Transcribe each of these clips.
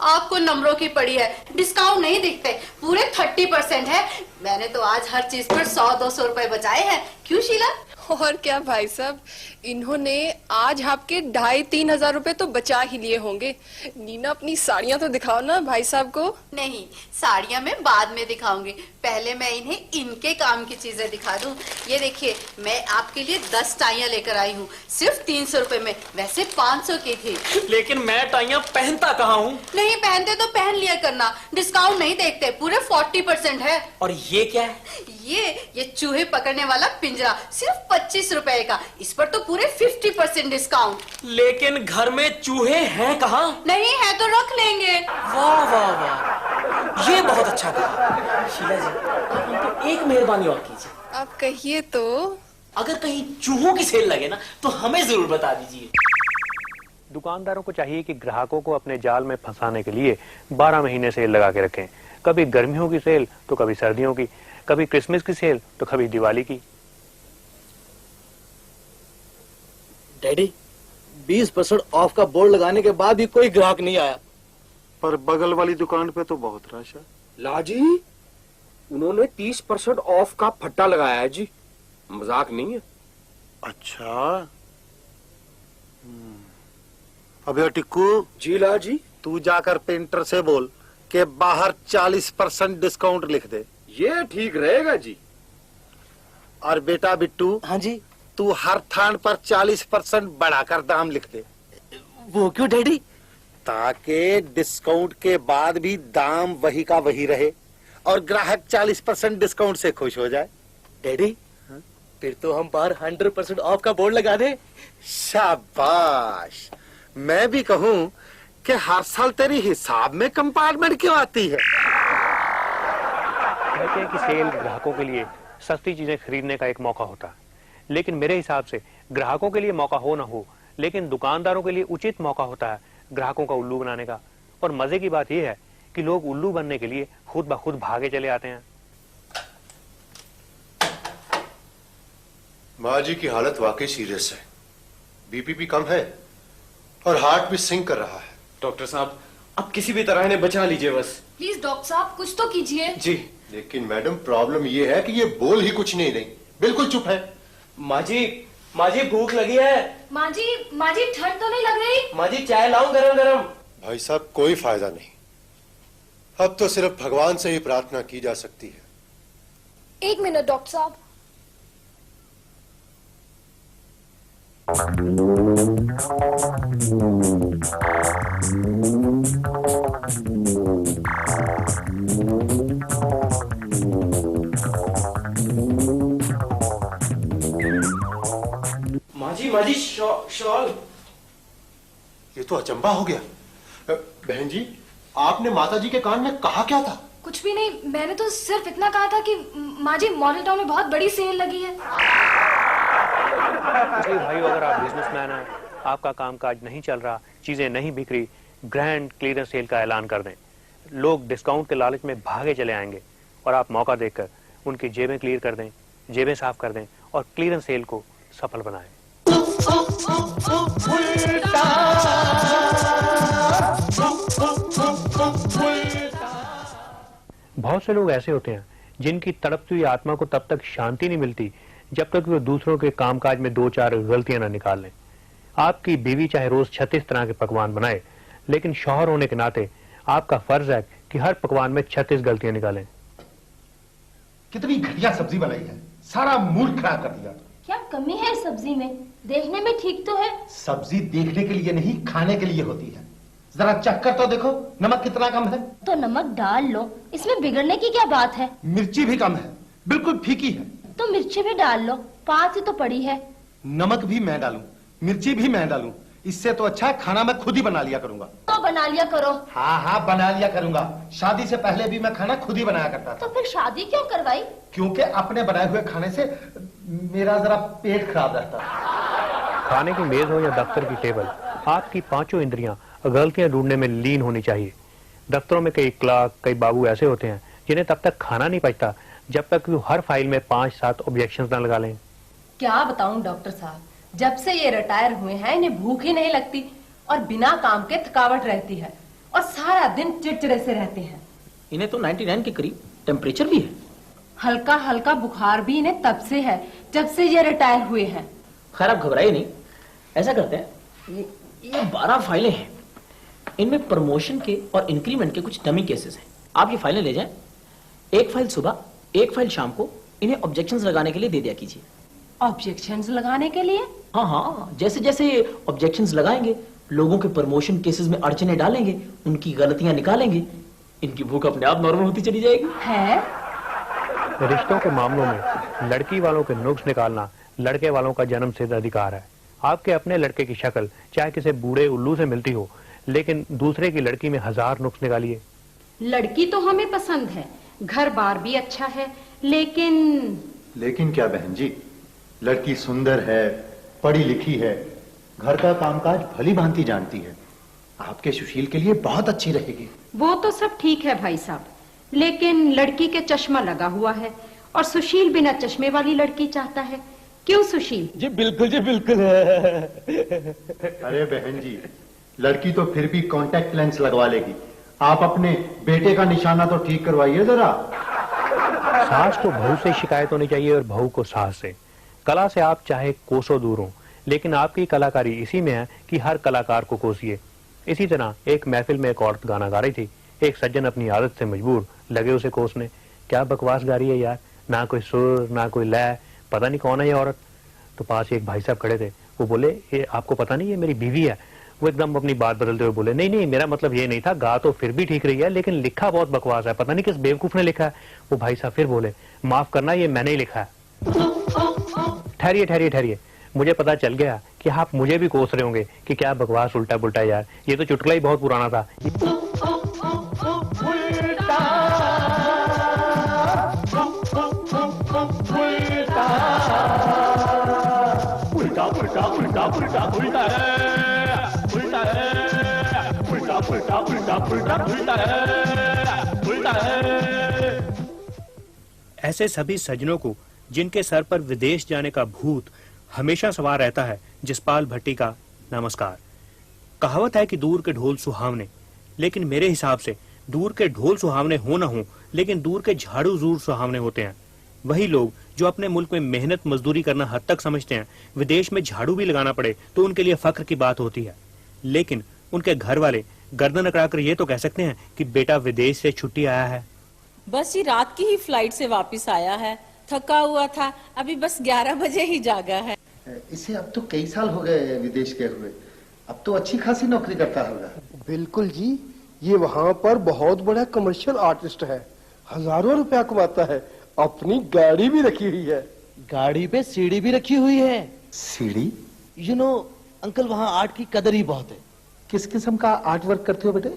आपको नंबरों की पड़ी है, डिस्काउंट नहीं दिखते, पूरे 30% है। मैंने तो आज हर चीज पर 100-200 रुपए बचाए हैं। क्यों शीला? और क्या भाई साहब, इन्होंने आज आपके 2,500-3 हजार रुपए तो बचा ही लिए होंगे। नीना अपनी साड़ियां तो दिखाओ ना भाई साहब को। नहीं, साड़ियां मैं बाद में दिखाऊंगी, पहले मैं इन्हें इनके काम की चीजें दिखा दूं। ये देखिए, मैं आपके लिए 10 टाइयां लेकर आई हूँ, सिर्फ 300 रुपए में। वैसे 500 की थी। लेकिन मैं टाइयां पहनता कहाँ हूँ? नहीं पहनते तो पहन लिया करना, डिस्काउंट नहीं देखते, पूरे 40% है। और ये क्या है? ये चूहे पकड़ने वाला पिंजरा, सिर्फ 25 रुपए का। इस पर तो पूरे 50% डिस्काउंट। लेकिन घर में चूहे हैं कहाँ? नहीं है तो रख लेंगे। वाह वाह वाह, ये बहुत अच्छा कहा। शीला जी, आप हमको एक मेहरबानी और कीजिए। आप कहिए तो। अगर कहीं चूहों की सेल लगे ना तो हमें जरूर बता दीजिए। दुकानदारों को चाहिए कि ग्राहकों को अपने जाल में फंसाने के लिए 12 महीने सेल लगा के रखें। कभी गर्मियों की सेल तो कभी सर्दियों की, कभी क्रिसमस की सेल तो कभी दिवाली की। डैडी, 20% ऑफ का बोर्ड लगाने के बाद भी कोई ग्राहक नहीं आया। पर बगल वाली दुकान पे तो बहुत रश है। लाजी, उन्होंने 30% ऑफ का फट्टा लगाया है जी, मजाक नहीं है। अच्छा। अबे टिक्कू जी लाजी, तू जाकर पेंटर से बोल कि बाहर 40% डिस्काउंट लिख दे। ये ठीक रहेगा जी। और बेटा बिट्टू, हाँ जी। तू हर थान पर 40% बढ़ाकर दाम लिख दे। वो क्यों डैडी? ताकि डिस्काउंट के बाद भी दाम वही का वही रहे और ग्राहक 40% डिस्काउंट से खुश हो जाए। डैडी, फिर तो हम बाहर 100% ऑफ का बोर्ड लगा दे। शाबाश। मैं भी कहूँ कि हर साल तेरी हिसाब में कंपार्टमेंट क्यों आती है? कहते हैं कि सेल ग्राहकों के लिए सस्ती चीजें खरीदने का एक मौका होता है, लेकिन मेरे हिसाब से ग्राहकों के लिए मौका हो ना हो, लेकिन दुकानदारों के लिए उचित मौका होता है ग्राहकों का उल्लू बनाने का। और मजे की बात यह है कि लोग उल्लू बनने के लिए खुद ब खुद भागे चले आते हैं। माँ जी की हालत वाकई सीरियस है, बीपी भी कम है और हार्ट भी सिंक कर रहा है। डॉक्टर साहब, अब किसी भी तरह इन्हें बचा लीजिए बस। प्लीज डॉक्टर साहब, कुछ तो कीजिए। जी। लेकिन मैडम, प्रॉब्लम ये है कि ये बोल ही कुछ नहीं रही, बिल्कुल चुप है। माँ जी भूख लगी है। माँ जी ठंड तो नहीं लग रही? माँ जी, चाय लाऊं गरम गरम? भाई साहब, कोई फायदा नहीं। अब तो सिर्फ भगवान से ही प्रार्थना की जा सकती है। 1 मिनट डॉक्टर साहब। माँ जी शॉल। ये तो अचंबा हो गया। बहन जी, आपने माता जी के कान में कहा क्या था? कुछ भी नहीं, मैंने तो सिर्फ इतना कहा था कि माँ जी, मॉडल टाउन में बहुत बड़ी सेल लगी है। भाई, अगर आप बिजनेसमैन हैं, आपका कामकाज नहीं चल रहा, चीजें नहीं बिक रही, ग्रैंड क्लियरेंस सेल का ऐलान कर दें। लोग डिस्काउंट के लालच में भागे चले आएंगे और आप मौका देखकर उनकी जेबें क्लियर कर दें, जेबें साफ कर दें और क्लियरेंस सेल को सफल बनाएं। बहुत से लोग ऐसे होते हैं जिनकी तड़पती हुई आत्मा को तब तक शांति नहीं मिलती जब तक वो दूसरों के कामकाज में 2-4 गलतियां ना निकाल लें। आपकी बीवी चाहे रोज 36 तरह के पकवान बनाए, लेकिन शौहर होने के नाते आपका फर्ज है कि हर पकवान में 36 गलतियां निकालें। कितनी घटिया सब्जी बनाई है, सारा मूड खराब कर दिया। क्या कमी है सब्जी में? देखने में ठीक तो है। सब्जी देखने के लिए नहीं, खाने के लिए होती है। जरा चक्कर तो देखो, नमक कितना कम है। तो नमक डाल लो, इसमें बिगड़ने की क्या बात है। मिर्ची भी कम है, बिल्कुल फीकी है। तो मिर्ची भी डाल लो, 5 ही तो पड़ी है। नमक भी मैं डालूं, मिर्ची भी मैं डालूं, इससे तो अच्छा है खाना मैं खुद ही बना लिया करूंगा। तो बना लिया करो। हाँ बना लिया करूंगा। शादी से पहले भी मैं खाना खुद ही बनाया करता था। तो फिर शादी क्यों करवाई? क्योंकि अपने बनाए हुए खाने से मेरा जरा पेट खराब रहता है। खाने की मेज हो या दफ्तर की टेबल, आपकी 5 इंद्रियां गलतियां ढूंढने में लीन होनी चाहिए। दफ्तरों में कई क्लार्क, कई बाबू ऐसे होते हैं जिन्हें तब तक खाना नहीं पचता जब तक वो हर फाइल में 5-7 ऑब्जेक्शंस ना लगा लें। क्या बताऊं डॉक्टर साहब, जब से ये रिटायर हुए हैं इन्हें भूख ही नहीं लगती और बिना काम के थकावट रहती है और सारा दिन चिड़चिड़े से रहते हैं। इन्हें तो 99 के करीब टेम्परेचर भी है। हल्का हल्का बुखार भी इन्हें तब से है जब से ये रिटायर हुए हैं। खैर आप घबराइए नहीं, ऐसा करते हैं, ये 12 फाइलें हैं, इनमें प्रमोशन के और इंक्रीमेंट के कुछ डमी केसेस हैं। आप ये फाइलें ले जाएं, एक फाइल सुबह, एक फाइल शाम को इन्हें ऑब्जेक्शंस लगाने के लिए दे दिया कीजिए। ऑब्जेक्शंस लगाने के लिए? हाँ हाँ, जैसे जैसे ऑब्जेक्शंस लगाएंगे, लोगों के प्रमोशन केसेस में अड़चने डालेंगे, उनकी गलतियां निकालेंगे, इनकी भूख अपने आप नॉर्मल होती चली जाएगी। है? रिश्तों के मामलों में लड़की वालों के नुक्स निकालना लड़के वालों का जन्मसिद्ध अधिकार है। आपके अपने लड़के की शक्ल चाहे किसी बूढ़े उल्लू से मिलती हो, लेकिन दूसरे की लड़की में 1000 नुक्स निकालिए। लड़की तो हमें पसंद है, घर बार भी अच्छा है, लेकिन क्या बहन जी, लड़की सुंदर है, पढ़ी लिखी है, घर का कामकाज भली भांति जानती है, आपके सुशील के लिए बहुत अच्छी रहेगी। वो तो सब ठीक है भाई साहब, लेकिन लड़की के चश्मा लगा हुआ है और सुशील बिना चश्मे वाली लड़की चाहता है। क्यों सुशील? जी बिल्कुल है। अरे बहन जी, लड़की तो फिर भी कॉन्टैक्ट लेंस लगवा लेगी, आप अपने बेटे का निशाना तो ठीक करवाइए जरा। सास को बहू से शिकायत होनी चाहिए और बहू को सास से। कला से आप चाहे कोसों दूर हो, लेकिन आपकी कलाकारी इसी में है कि हर कलाकार को कोसिए। इसी तरह एक महफिल में एक औरत गाना गा रही थी, एक सज्जन अपनी आदत से मजबूर लगे उसे कोसने। क्या बकवास गा रही है यार, ना कोई सुर ना कोई लय, पता नहीं कौन है ये औरत। तो पास एक भाई साहब खड़े थे, वो बोले ये आपको पता नहीं, ये मेरी बीवी है। वो एकदम अपनी बात बदलते हुए बोले, नहीं मेरा मतलब ये नहीं था, गा तो फिर भी ठीक रही है, लेकिन लिखा बहुत बकवास है, पता नहीं किस बेवकूफ ने लिखा है। वो भाई साहब फिर बोले, माफ करना ये मैंने ही लिखा है। ठहरिए, मुझे पता चल गया कि आप मुझे भी कोस रहे होंगे कि क्या बकवास उल्टा पुल्टा यार, ये तो चुटकुला ही बहुत पुराना था। ऐसे सभी सज्जनों को जिनके सर पर विदेश जाने का भूत हमेशा सवार रहता है, जसपाल भट्टी का नमस्कार। कहावत है कि दूर के ढोल सुहावने, लेकिन मेरे हिसाब से दूर के ढोल सुहावने हो ना हो, लेकिन दूर के झाड़ू जरूर सुहावने होते हैं। वही लोग जो अपने मुल्क में मेहनत मजदूरी करना हद तक समझते हैं, विदेश में झाड़ू भी लगाना पड़े तो उनके लिए फख्र की बात होती है। लेकिन उनके घर वाले गर्दन अकड़ाकर ये तो कह सकते हैं कि बेटा विदेश से छुट्टी आया है। बस ये रात की ही फ्लाइट से वापस आया है, थका हुआ था, अभी बस 11 बजे ही जागा है। इसे अब तो कई साल हो गए विदेश गए हुए, अब तो अच्छी खासी नौकरी करता होगा। बिल्कुल जी, ये वहाँ पर बहुत बड़ा कमर्शियल आर्टिस्ट है, हजारों रुपया कमाता है, अपनी गाड़ी भी रखी हुई है। गाड़ी पे सीढ़ी भी रखी हुई है। सीढ़ी? यू नो अंकल, वहाँ आर्ट की कदर ही बहुत है। किस किस्म का आर्ट वर्क करते हो बेटे?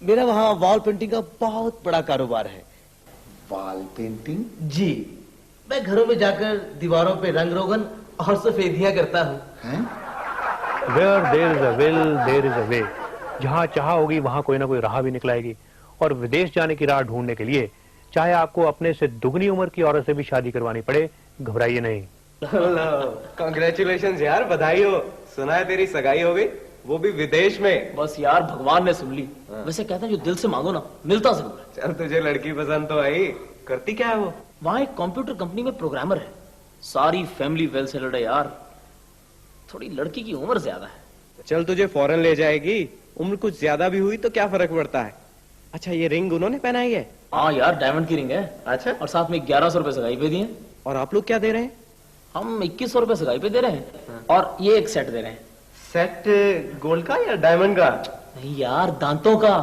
मेरा वहाँ वॉल पेंटिंग का बहुत बड़ा कारोबार है। Wall painting? जी, मैं घरों में जाकर दीवारों पे रंग रोगन और सफेदियां करता हूँ। Where there is a will, there is a way। जहाँ चाह होगी वहाँ कोई ना कोई राह भी निकलाएगी। और विदेश जाने की राह ढूंढने के लिए चाहे आपको अपने से दुगनी उम्र की औरत से भी शादी करवानी पड़े, घबराइए नहीं। कांग्रेचुलेशंस यार, बधाई हो। सुना है तेरी सगाई हो गई, वो भी विदेश में। बस यार भगवान ने सुन ली। वैसे कहते हैं जो दिल से मांगो ना मिलता जरूर है। चल तुझे लड़की पसंद तो आई, करती क्या है वो? वहाँ एक कंप्यूटर कंपनी में प्रोग्रामर है, सारी फैमिली वेल सेटल्ड है यार। थोड़ी लड़की की उम्र ज्यादा है। चल तुझे फॉरेन ले जाएगी, उम्र कुछ ज्यादा भी हुई तो क्या फर्क पड़ता है। अच्छा ये रिंग उन्होंने पहनाई है? हाँ यार, डायमंड की रिंग है। अच्छा, और साथ में 1100 रुपए सगाई पे दिए। और आप लोग क्या दे रहे हैं? हम 2100 रुपए सगाई पे दे रहे हैं, और ये एक सेट दे रहे हैं। सेट गोल्ड का या डायमंड का? नहीं यार, दांतों का।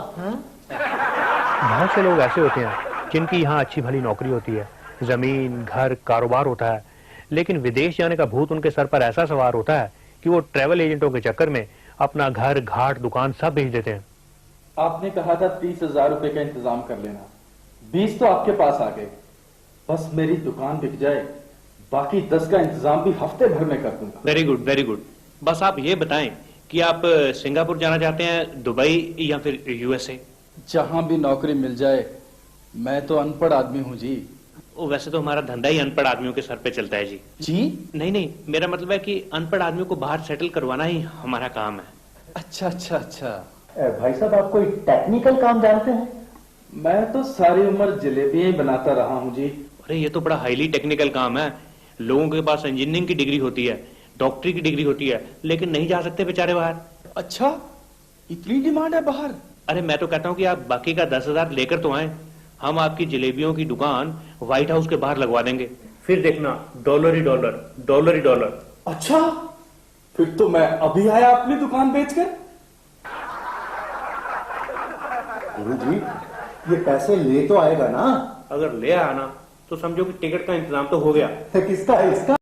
बहुत से लोग ऐसे होते हैं जिनकी यहाँ अच्छी भली नौकरी होती है, जमीन घर कारोबार होता है, लेकिन विदेश जाने का भूत उनके सर पर ऐसा सवार होता है कि वो ट्रैवल एजेंटों के चक्कर में अपना घर घाट दुकान सब भेज देते हैं। आपने कहा था 30,000 रुपए का इंतजाम कर लेना, 20 तो आपके पास आ गए। बस मेरी दुकान बिक जाए, बाकी 10 का इंतजाम भी हफ्ते भर में कर दूंगा। Very good very good. बस आप ये बताएं कि आप सिंगापुर जाना चाहते हैं, दुबई या फिर यूएसए? जहां भी नौकरी मिल जाए। मैं तो अनपढ़ आदमी हूँ जी। वैसे तो हमारा धंधा ही अनपढ़ आदमियों के सर पे चलता है जी। जी? नहीं, मेरा मतलब है कि अनपढ़ आदमियों को बाहर सेटल करवाना ही हमारा काम है। अच्छा। भाई साहब, आप कोई टेक्निकल काम जानते हैं? मैं तो सारी उम्र जलेबियां ही बनाता रहा हूँ जी। अरे ये तो बड़ा हाईली टेक्निकल काम है। लोगों के पास इंजीनियरिंग की डिग्री होती है, डॉक्टरी की डिग्री होती है, लेकिन नहीं जा सकते बेचारे बाहर। अच्छा, इतनी डिमांड है बाहर? अरे मैं तो कहता हूँ कि आप बाकी का 10,000 लेकर तो आए, हम आपकी जलेबियों की दुकान व्हाइट हाउस के बाहर लगवा देंगे, फिर देखना डॉलर ही डॉलर, डॉलर ही डॉलर। अच्छा, फिर तो मैं अभी आया अपनी दुकान बेचकर। गुरु जी, ये पैसे ले तो आएगा ना? अगर ले आया ना तो समझो कि टिकट का इंतजाम तो हो गया। किसका है? इसका?